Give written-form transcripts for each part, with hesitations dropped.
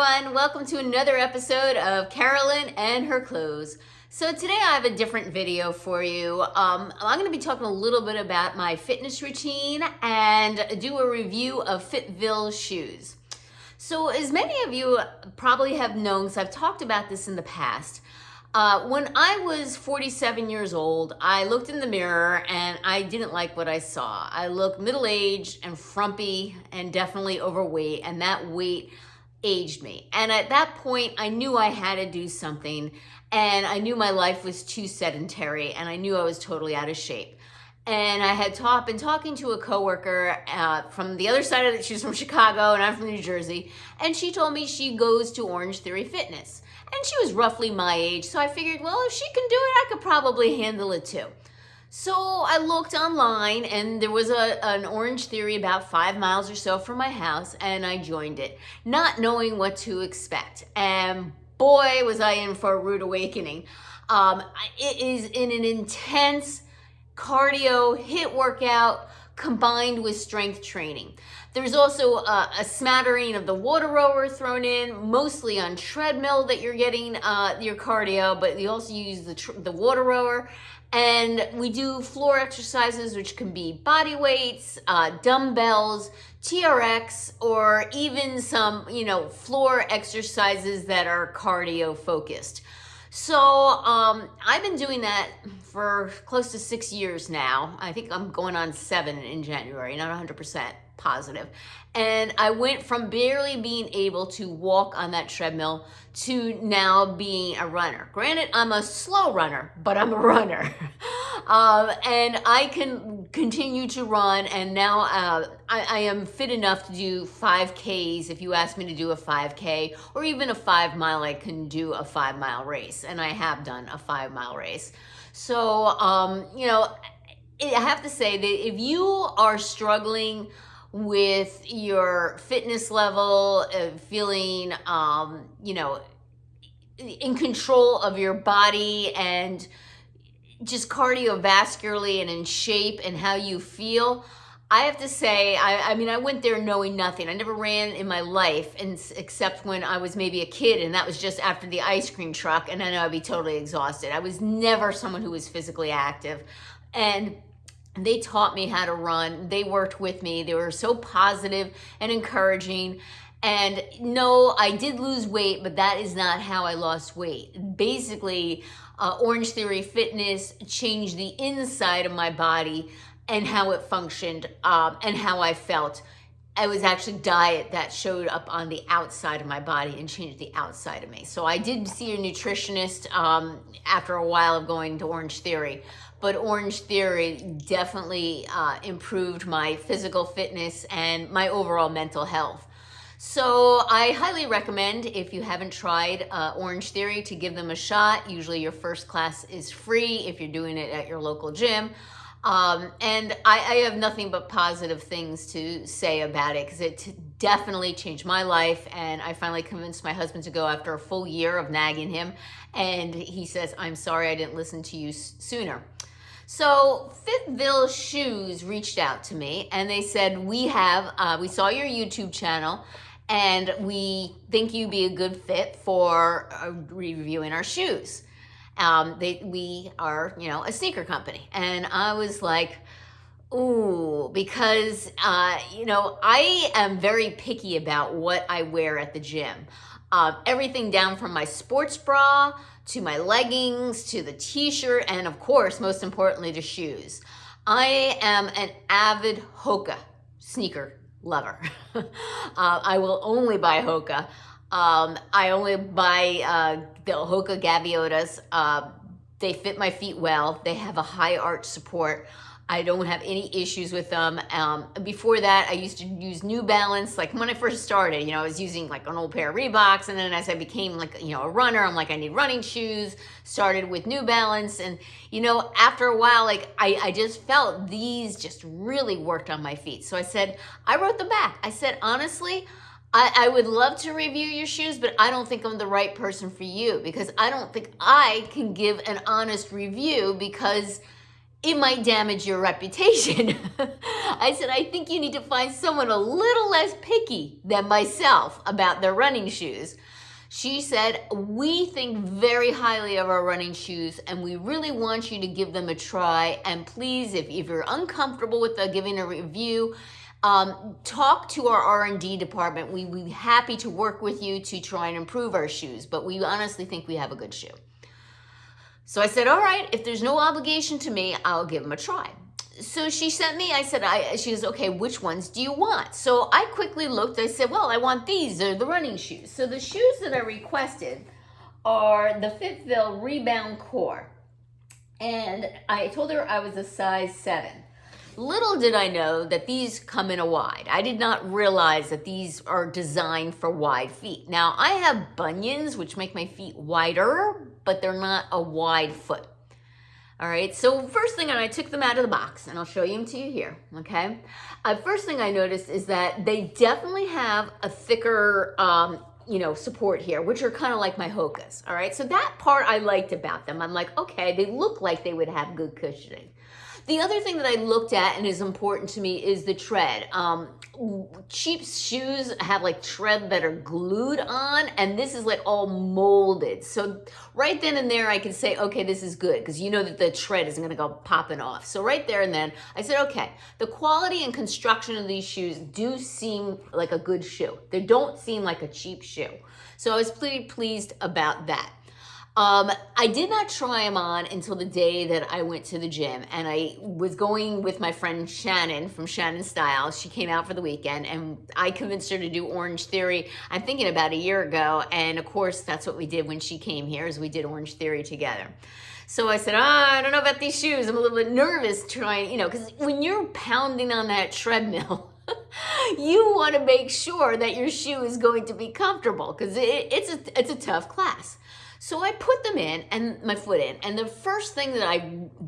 everyone. Welcome to another episode of Carolyn and Her Clothes. So today I have a different video for you. I'm going to be talking a little bit about my fitness routine and do a review of Fitville shoes. So as many of you probably have known, because I've talked about this in the past, when I was 47 years old, I looked in the mirror and I didn't like what I saw. I looked middle-aged and frumpy and definitely overweight, and that weight aged me. And at that point, I knew I had to do something, and I knew my life was too sedentary, and I knew I was totally out of shape. And I had been talking to a coworker from the other side of it. She's from Chicago and I'm from New Jersey. And she told me she goes to Orange Theory Fitness. And she was roughly my age. So I figured, well, if she can do it, I could probably handle it too. So I looked online and there was an Orange Theory about 5 miles or so from my house. And I joined it, not knowing what to expect. And boy, was I in for a rude awakening. It is in an intense cardio HIIT workout combined with strength training. There's also a smattering of the water rower thrown in, mostly on treadmill that you're getting your cardio, but you also use the water rower. And we do floor exercises, which can be body weights, dumbbells, TRX, or even some, floor exercises that are cardio focused. So I've been doing that for close to 6 years now. I think I'm going on 7 in January, not 100% positive. And I went from barely being able to walk on that treadmill to now being a runner. Granted, I'm a slow runner, but I'm a runner. And I can continue to run, and now I am fit enough to do 5Ks. If you ask me to do a 5K or even a 5 mile, I can do a 5 mile race, and I have done a 5 mile race. So, I have to say that if you are struggling with your fitness level, feeling, in control of your body and just cardiovascularly and in shape and how you feel, I have to say, I went there knowing nothing. I never ran in my life, except when I was maybe a kid, and that was just after the ice cream truck, and I know I'd be totally exhausted. I was never someone who was physically active. And they taught me how to run. They worked with me. They were so positive and encouraging. And no, I did lose weight, but that is not how I lost weight. Basically, Orange Theory Fitness changed the inside of my body and how it functioned and how I felt. It was actually diet that showed up on the outside of my body and changed the outside of me. So I did see a nutritionist after a while of going to Orange Theory. But Orange Theory definitely improved my physical fitness and my overall mental health. So I highly recommend, if you haven't tried Orange Theory, to give them a shot. Usually your first class is free if you're doing it at your local gym. And I have nothing but positive things to say about it, because it definitely changed my life. And I finally convinced my husband to go after a full year of nagging him. And he says, "I'm sorry I didn't listen to you sooner." So Fitville Shoes reached out to me and they said, we saw your YouTube channel and we think you'd be a good fit for reviewing our shoes. We are, a sneaker company. And I was like, ooh, because, I am very picky about what I wear at the gym. Everything down from my sports bra to my leggings to the t-shirt, and of course, most importantly, the shoes. I am an avid Hoka sneaker lover. I will only buy Hoka. I only buy the Hoka Gaviotas. They fit my feet well. They have a high arch support. I don't have any issues with them. Before that, I used to use New Balance. Like when I first started, I was using like an old pair of Reeboks. And then as I became like, a runner, I'm like, I need running shoes. Started with New Balance. And, after a while, like I just felt these just really worked on my feet. So I wrote them back. I said, honestly, I would love to review your shoes, but I don't think I'm the right person for you, because I don't think I can give an honest review, because it might damage your reputation. I said, I think you need to find someone a little less picky than myself about their running shoes. She said, we think very highly of our running shoes and we really want you to give them a try. And please, if you're uncomfortable with giving a review, talk to our R&D department. We'd be happy to work with you to try and improve our shoes, but we honestly think we have a good shoe. So I said, all right, if there's no obligation to me, I'll give them a try. So she sent me, she goes, okay, which ones do you want? So I quickly looked, I said, well, I want these, they're the running shoes. So the shoes that I requested are the Fitville Rebound Core. And I told her I was a size 7. Little did I know that these come in a wide. I did not realize that these are designed for wide feet. Now, I have bunions, which make my feet wider, but they're not a wide foot. All right, so first thing, and I took them out of the box, and I'll show them to you here, okay? First thing I noticed is that they definitely have a thicker, support here, which are kind of like my Hokas, all right? So that part I liked about them. I'm like, okay, they look like they would have good cushioning. The other thing that I looked at and is important to me is the tread. Cheap shoes have like tread that are glued on, and this is like all molded. So right then and there I can say, okay, this is good, because you know that the tread isn't gonna go popping off. So right there and then I said, okay, the quality and construction of these shoes do seem like a good shoe. They don't seem like a cheap shoe. So I was pretty pleased about that. I did not try them on until the day that I went to the gym, and I was going with my friend Shannon from Shannon Style. She came out for the weekend, and I convinced her to do Orange Theory, I'm thinking about a year ago, and of course that's what we did when she came here, is we did Orange Theory together. So I said, I don't know about these shoes. I'm a little bit nervous trying, because when you're pounding on that treadmill, you want to make sure that your shoe is going to be comfortable, because it's a tough class. So I put them in, and my foot in, and the first thing that I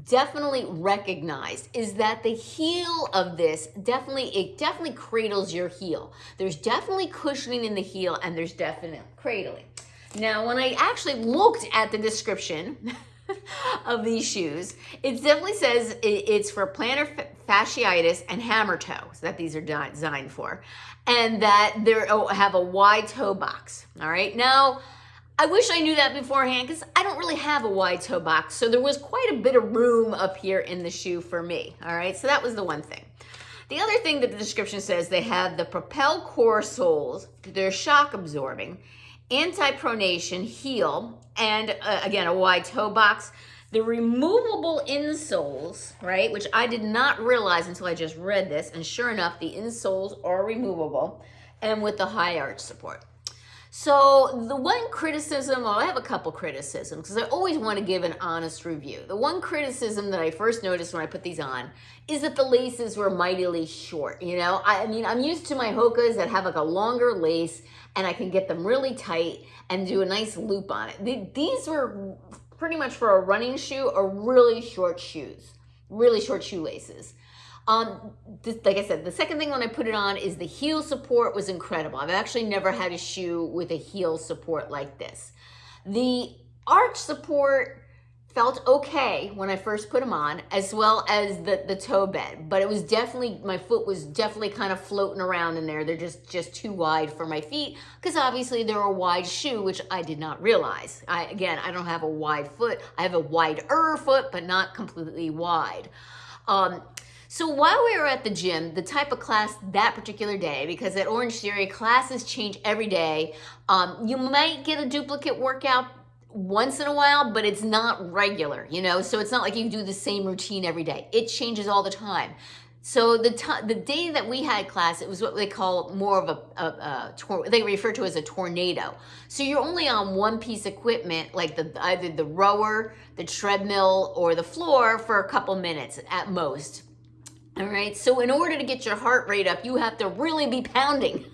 definitely recognized is that the heel of this definitely cradles your heel. There's definitely cushioning in the heel, and there's definite cradling. Now, when I actually looked at the description of these shoes, it definitely says it's for plantar fasciitis and hammer toe, so that these are designed for, and that they have a wide toe box. All right, now, I wish I knew that beforehand, because I don't really have a wide toe box, so there was quite a bit of room up here in the shoe for me, all right? So that was the one thing. The other thing that the description says, they have the Propel Core soles, they're shock absorbing, anti-pronation heel, and again, a wide toe box. The removable insoles, right, which I did not realize until I just read this, and sure enough, the insoles are removable, and with the high arch support. So the one criticism, well, I have a couple criticisms, because I always want to give an honest review. The one criticism that I first noticed when I put these on is that the laces were mightily short. I mean, I'm used to my Hokas that have like a longer lace, and I can get them really tight and do a nice loop on it. These were pretty much for a running shoe or really short shoes, really short shoelaces. Like I said, the second thing when I put it on is the heel support was incredible. I've actually never had a shoe with a heel support like this. The arch support felt okay when I first put them on, as well as the toe bed, but it was definitely, my foot was definitely kind of floating around in there. They're just too wide for my feet, because obviously they're a wide shoe, which I did not realize. I don't have a wide foot. I have a wider foot, but not completely wide. So while we were at the gym, the type of class that particular day, because at Orange Theory, classes change every day. You might get a duplicate workout once in a while, but it's not regular, so it's not like you do the same routine every day. It changes all the time. So the day that we had class, it was what they call more of they refer to as a tornado. So you're only on one piece of equipment, like either the rower, the treadmill, or the floor for a couple minutes at most. All right, so in order to get your heart rate up, you have to really be pounding.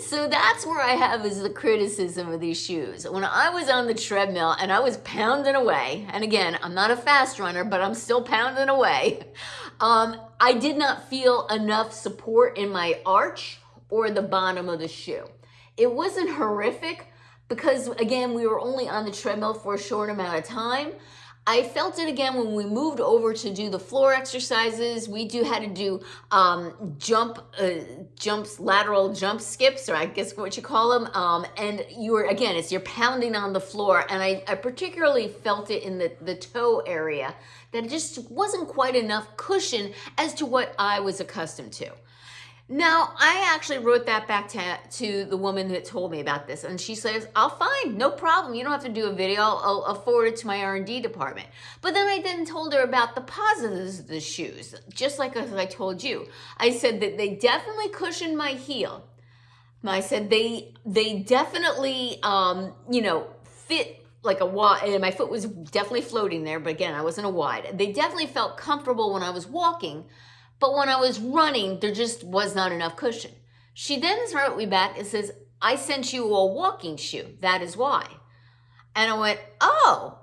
So that's where I have is the criticism of these shoes. When I was on the treadmill and I was pounding away, and again, I'm not a fast runner, but I'm still pounding away, I did not feel enough support in my arch or the bottom of the shoe. It wasn't horrific because, again, we were only on the treadmill for a short amount of time. I felt it again when we moved over to do the floor exercises. We had to do jumps, lateral jump skips, or I guess what you call them. And you're pounding on the floor. And I particularly felt it in the toe area, that it just wasn't quite enough cushion as to what I was accustomed to. Now, I actually wrote that back to the woman that told me about this, and she says, "I'll fine, no problem. You don't have to do a video. I'll forward it to my R&D department." But then I then told her about the positives of the shoes, just like as I told you. I said that they definitely cushioned my heel. I said they definitely, fit like a wide, and my foot was definitely floating there, but again, I wasn't a wide. They definitely felt comfortable when I was walking. But when I was running, there just was not enough cushion. She then wrote me back and says, "I sent you a walking shoe. That is why." And I went, "Oh,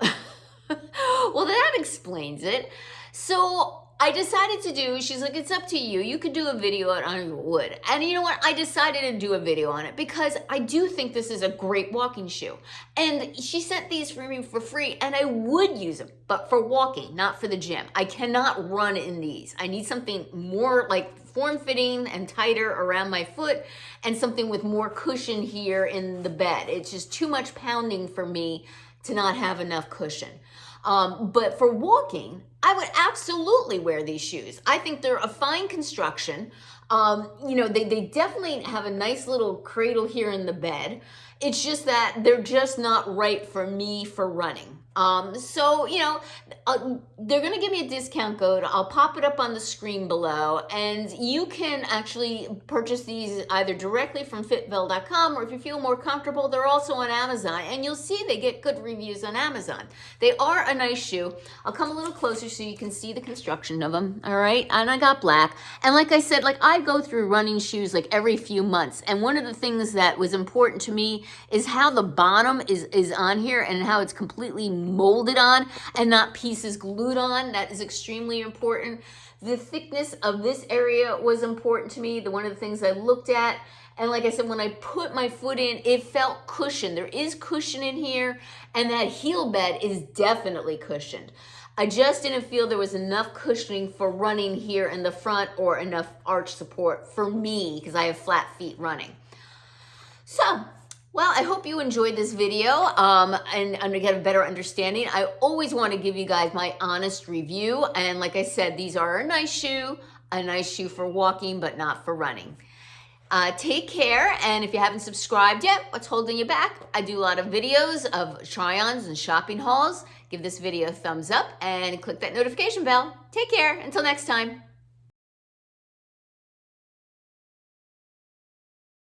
well, that explains it." So I decided she's like, "It's up to you. You could do a video on your wood." And you know what? I decided to do a video on it because I do think this is a great walking shoe. And she sent these for me for free, and I would use them, but for walking, not for the gym. I cannot run in these. I need something more like form-fitting and tighter around my foot, and something with more cushion here in the bed. It's just too much pounding for me to not have enough cushion. But for walking, I would absolutely wear these shoes. I think they're a fine construction. They definitely have a nice little cradle here in the bed. It's just that they're just not right for me for running. They're going to give me a discount code. I'll pop it up on the screen below, and you can actually purchase these either directly from Fitville.com, or if you feel more comfortable, they're also on Amazon, and you'll see they get good reviews on Amazon. They are a nice shoe. I'll come a little closer so you can see the construction of them, all right? And I got black, and like I said, I go through running shoes every few months, and one of the things that was important to me is how the bottom is on here, and how it's completely molded on and not pieces glued on. That is extremely important. The thickness of this area was important to me. One of the things I looked at, and like I said, when I put my foot in, it felt cushioned. There is cushion in here, and that heel bed is definitely cushioned. I just didn't feel there was enough cushioning for running here in the front, or enough arch support for me, because I have flat feet running. So, well, I hope you enjoyed this video and to get a better understanding. I always want to give you guys my honest review. And like I said, these are a nice shoe for walking, but not for running. Take care, and if you haven't subscribed yet, what's holding you back? I do a lot of videos of try-ons and shopping hauls. Give this video a thumbs up and click that notification bell. Take care. Until next time.